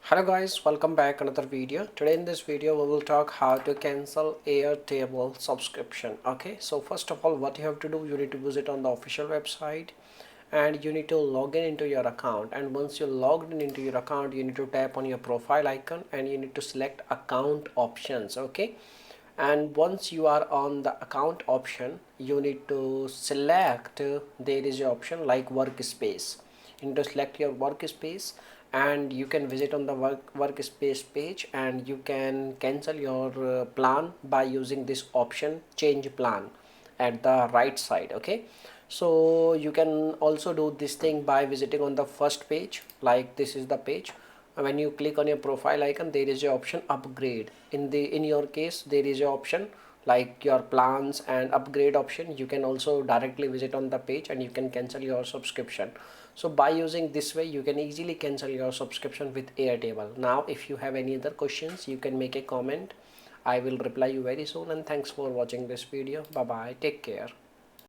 Hello guys, welcome back another video. Today in this video we will talk how to cancel Airtable subscription. Okay, so first of all what you have to do, you need to visit on the official website and you need to log in into your account, and once you're logged in into your account you need to tap on your profile icon and you need to select account options. Okay, and once you are on the account option you need to select there is an option like workspace. You need to select your workspace and you can visit on the workspace page and you can cancel your plan by using this option change plan at the right side. Okay, so you can also do this thing by visiting on the first page, like this is the page. When you click on your profile icon there is a option upgrade. In your case there is a option like your plans and upgrade option. You can also directly visit on the page and you can cancel your subscription. So by using this way you can easily cancel your subscription with Airtable. Now if you have any other questions you can make a comment. I will reply you very soon, and thanks for watching this video. Bye bye, take care.